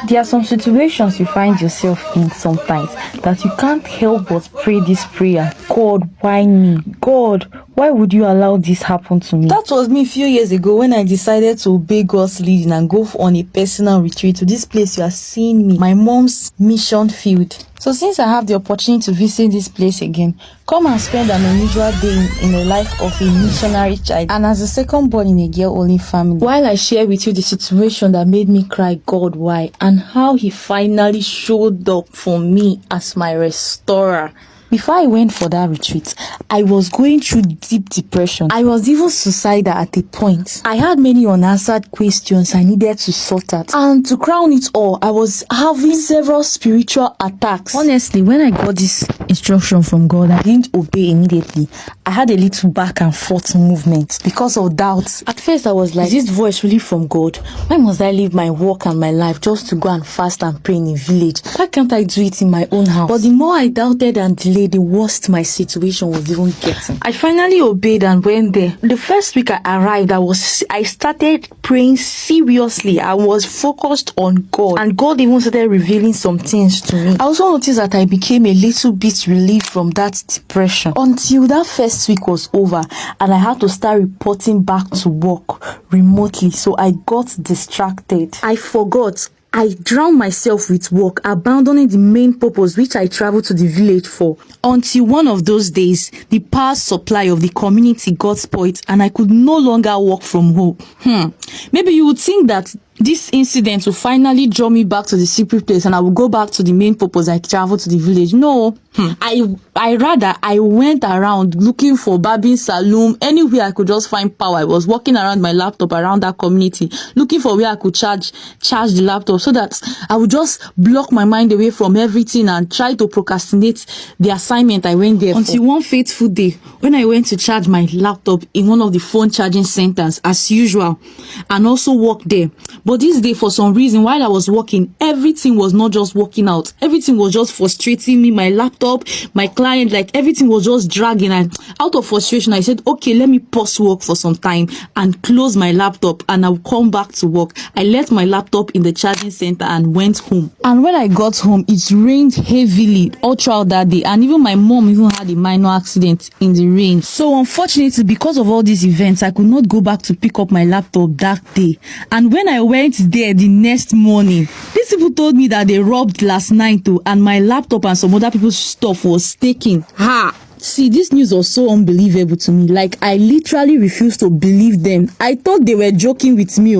There are some situations you find yourself in sometimes that you can't help but pray this prayer. God, why me? God, why would you allow this happen to me? That was me a few years ago when I decided to obey God's leading and go on a personal retreat to this place you are seeing me, my mom's mission field. So since I have the opportunity to visit this place again, come and spend an unusual day in the life of a missionary child and as the second born in a girl-only family. While I share with you the situation that made me cry, God, why? And how he finally showed up for me as my restorer. Before I went for that retreat, I was going through deep depression. I was even suicidal at a point. I had many unanswered questions I needed to sort out. And to crown it all, I was having several spiritual attacks. Honestly, when I got this instruction from God, I didn't obey immediately. I had a little back and forth movement because of doubts. At first, I was like, is this voice really from God? Why must I leave my work and my life just to go and fast and pray in a village? Why can't I do it in my own house? But the more I doubted and delayed, the worst my situation was even getting. I finally obeyed and went there. The first week I arrived, I started praying seriously. I was focused on God, and God even started revealing some things to me. I also noticed that I became a little bit relieved from that depression until that first week was over and I had to start reporting back to work remotely. So I got distracted. I forgot. I drowned myself with work, abandoning the main purpose which I traveled to the village for. Until one of those days, the power supply of the community got spoiled and I could no longer work from home. Maybe you would think that this incident will finally draw me back to the secret place and I will go back to the main purpose. I traveled to the village. No. I went around looking for barbing saloon, anywhere I could just find power. I was walking around my laptop around that community, looking for where I could charge the laptop so that I would just block my mind away from everything and try to procrastinate the assignment I went there until one fateful day when I went to charge my laptop in one of the phone charging centers as usual and also work there. But this day, for some reason, while I was working, everything was not just working out. Everything was just frustrating me. My laptop, my client, like everything was just dragging. And out of frustration, I said, okay, let me pause work for some time and close my laptop and I'll come back to work. I left my laptop in the charging center and went home. And when I got home, it rained heavily all throughout that day. And even my mom even had a minor accident in the rain. So unfortunately, because of all these events, I could not go back to pick up my laptop that day. And when I went there the next morning, these people told me that they robbed last night too, and my laptop and some other people's stuff was taken. See, this news was so unbelievable to me. Like, I literally refused to believe them. I thought they were joking with me.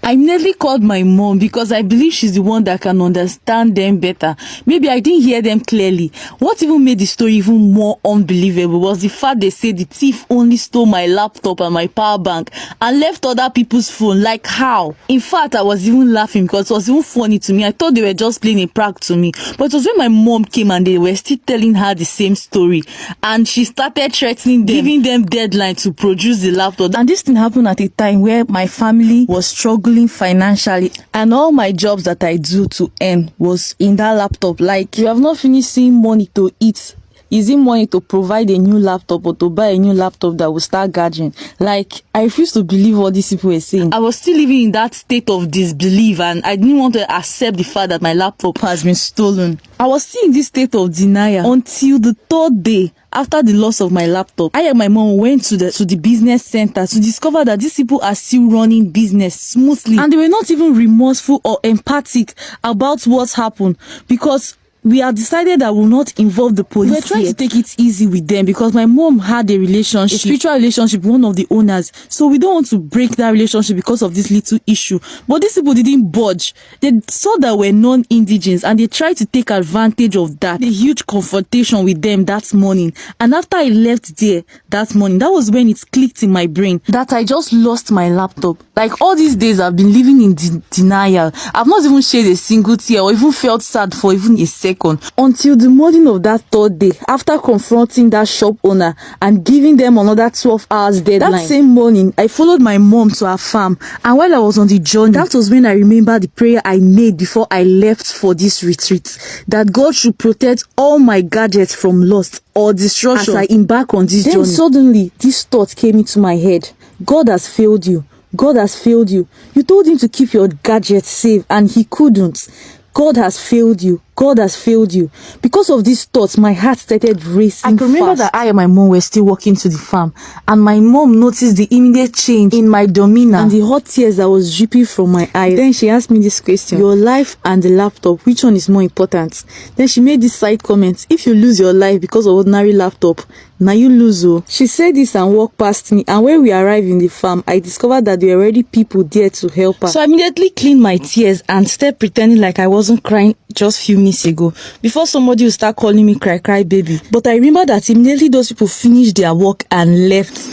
I nearly called my mom because I believe she's the one that can understand them better. Maybe I didn't hear them clearly. What even made the story even more unbelievable was the fact they said the thief only stole my laptop and my power bank and left other people's phone. Like, how? In fact, I was even laughing because it was even funny to me. I thought they were just playing a prank to me. But it was when my mom came and they were still telling her the same story. And she started threatening them, giving them deadline to produce the laptop. And this thing happened at a time where my family was struggling financially and all my jobs that I do to earn was in that laptop. Like, you have not finished seeing money to eat. Is it money to provide a new laptop or to buy a new laptop that will start gathering? Like, I refuse to believe what these people were saying. I was still living in that state of disbelief and I didn't want to accept the fact that my laptop has been stolen. I was still in this state of denial until the third day after the loss of my laptop. I and my mom went to the business center to discover that these people are still running business smoothly and they were not even remorseful or empathic about what happened because we had decided that we'll not involve the police. We were trying to take it easy with them because my mom had a spiritual relationship with one of the owners. So we don't want to break that relationship because of this little issue. But these people didn't budge. They saw that we're non-indigens and they tried to take advantage of that. A huge confrontation with them that morning. And after I left there that morning, that was when it clicked in my brain that I just lost my laptop. Like, all these days I've been living in denial. I've not even shed a single tear or even felt sad for even a second. Until the morning of that third day, after confronting that shop owner and giving them another 12 hours deadline. That same morning, I followed my mom to her farm, and while I was on the journey, that was when I remembered the prayer I made before I left for this retreat, that God should protect all my gadgets from loss or destruction as I embark on this journey. Then suddenly, this thought came into my head: God has failed you. God has failed you. You told him to keep your gadgets safe and he couldn't. God has failed you. God has failed you. Because of these thoughts, my heart started racing. I can remember that I and my mom were still walking to the farm, and my mom noticed the immediate change in my demeanor and the hot tears that was dripping from my eyes. Then she asked me this question: your life and the laptop, which one is more important? Then she made this side comment: if you lose your life because of ordinary laptop, now you lose. Oh. She said this and walked past me, and when we arrived in the farm, I discovered that there were already people there to help her. So I immediately cleaned my tears and started pretending like I wasn't crying just few minutes ago, before somebody will start calling me cry baby. But I remember that immediately those people finished their work and left.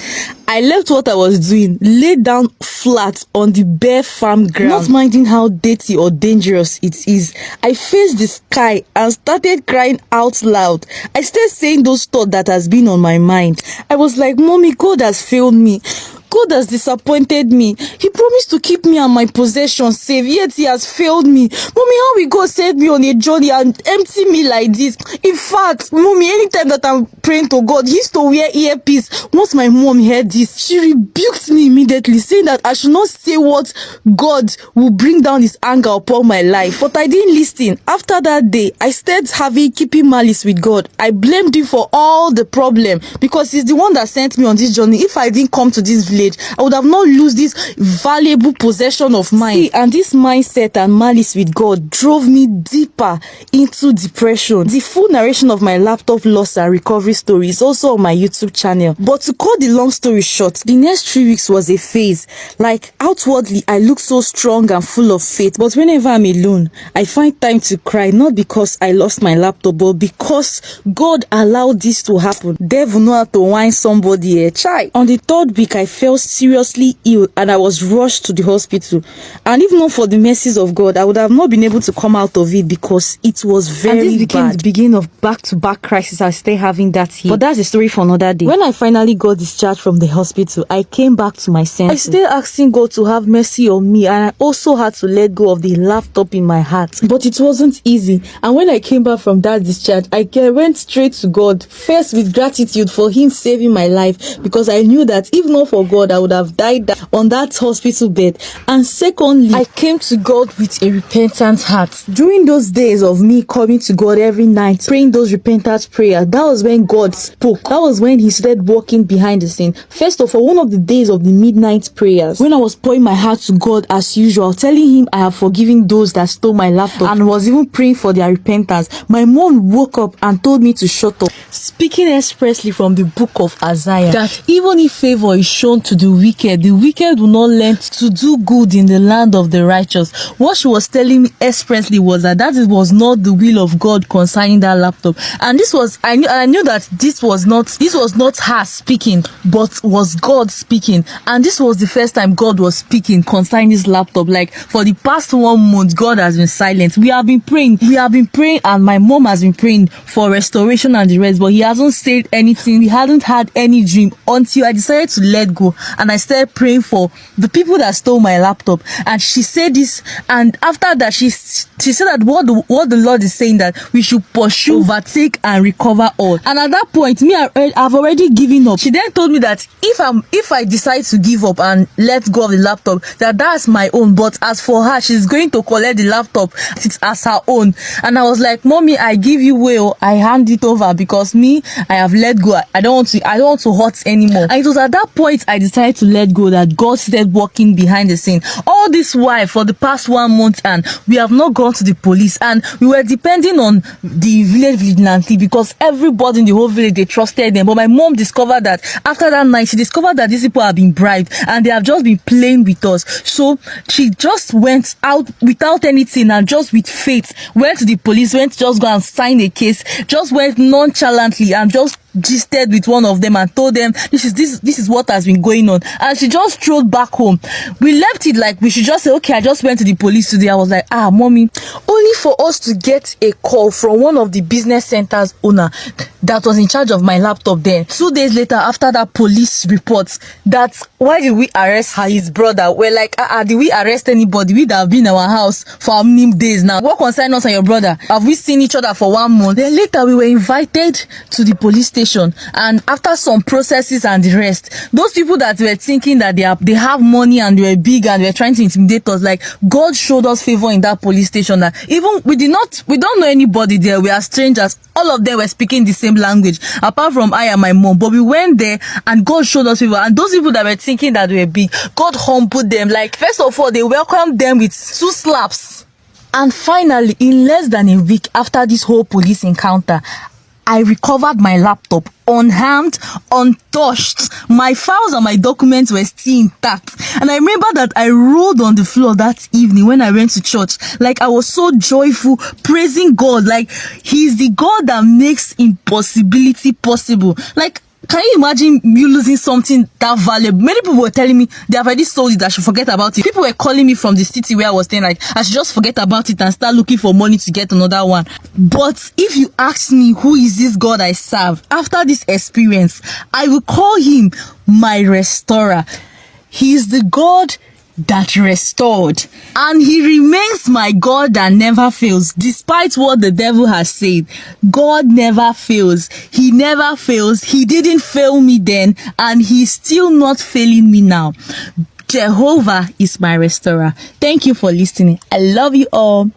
I left what I was doing, laid down flat on the bare farm ground, not minding how dirty or dangerous it is. I faced the sky and started crying out loud. I started saying those thoughts that has been on my mind. I was like, Mommy, God has failed me. God has disappointed me. He promised to keep me and my possessions safe, yet he has failed me. Mommy, how will God send me on a journey and empty me like this? In fact, Mommy, anytime that I'm praying to God, he used to wear earpiece. Once my mom heard this, she rebuked me immediately, saying that I should not say what God will bring down his anger upon my life. But I didn't listen. After that day, I started keeping malice with God. I blamed him for all the problem because he's the one that sent me on this journey. If I didn't come to this village, I would have not lost this valuable possession of mine. See, and this mindset and malice with God drove me deeper into depression. The full narration of my laptop loss and recovery story is also on my YouTube channel. But to cut the long story short, the next 3 weeks was a phase. Like, outwardly, I look so strong and full of faith. But whenever I'm alone, I find time to cry, not because I lost my laptop, but because God allowed this to happen. Devil know how to whine somebody a child. On the 3rd week, I felt seriously ill and I was rushed to the hospital. And if not for the mercies of God, I would have not been able to come out of it because it was very bad. And this became the beginning of back-to-back crisis I stayed having that year. But that's a story for another day. When I finally got discharged from the hospital, I came back to my senses. I stayed asking God to have mercy on me, and I also had to let go of the laptop in my heart. But it wasn't easy. And when I came back from that discharge, I went straight to God, first with gratitude for him saving my life, because I knew that if not for God, I would have died on that hospital bed. And secondly, I came to God with a repentant heart. During those days of me coming to God every night, praying those repentant prayers, that was when God spoke. That was when he started working behind the scene. First of all, one of the days of the midnight prayers, when I was pouring my heart to God as usual, telling him I have forgiven those that stole my laptop and was even praying for their repentance, my mom woke up and told me to shut up, speaking expressly from the book of Isaiah, that even if favor is shown to the wicked will not learn to do good in the land of the righteous. What she was telling me expressly was that was not the will of God concerning that laptop. And this was, I knew that this was not her speaking, but was God speaking. And this was the first time God was speaking concerning this laptop. Like, for the past 1 month, God has been silent. We have been praying, and my mom has been praying for restoration and the rest, but he hasn't said anything. We hadn't had any dream until I decided to let go, and I started praying for the people that stole my laptop. And she said this, and after that she said that what the Lord is saying, that we should pursue, overtake and recover all. And at that point, I've already given up. She then told me that if I decide to give up and let go of the laptop, that's my own, but as for her, she's going to collect the laptop as her own. And I was like, Mommy, I give you way, I hand it over, because I have let go. I don't want to hurt anymore. And it was at that point I decided to let go, that God started working behind the scene. All this while, for the past 1 month, and we have not gone to the police, and we were depending on the village vigilante, because everybody in the whole village, they trusted them. But my mom discovered that after that night, she discovered that these people have been bribed and they have just been playing with us. So she just went out without anything, and just with faith went to the police, went to just go and sign a case, just went nonchalantly and just gisted with one of them and told them this is what has been going on. And she just strolled back home. We left it like we should just say, okay, I just went to the police today. I was like, Mommy, only for us to get a call from one of the business centers owner that was in charge of my laptop then. 2 days later, after that police report, that why did we arrest his brother? We're like, did we arrest anybody? We that have been in our house for how many days now? What concern us and your brother? Have we seen each other for 1 month? Then later we were invited to the police station, and after some processes and the rest, those people that were thinking that they have money and they were big and they were trying to intimidate us, like, God showed us favor in that police station that even we don't know anybody there. We are strangers. All of them were speaking the same language, apart from I and my mom. But we went there and God showed us favor. And those people that were thinking that they were big, God humbled them. Like, first of all, they welcomed them with 2 slaps. And finally, in less than a week after this whole police encounter, I recovered my laptop unharmed, untouched. My files and my documents were still intact. And I remember that I rolled on the floor that evening when I went to church. Like, I was so joyful, praising God. Like, He's the God that makes impossibility possible. Like, can you imagine you losing something that valuable? Many people were telling me they have already sold it, I should forget about it. People were calling me from the city where I was staying, like, I should just forget about it and start looking for money to get another one. But if you ask me, who is this God I serve? After this experience, I will call Him my restorer. He is the God that restored, and He remains my God that never fails. Despite what the devil has said, God never fails. He never fails. He didn't fail me then, and He's still not failing me now. Jehovah is my restorer. Thank you for listening. I love you all.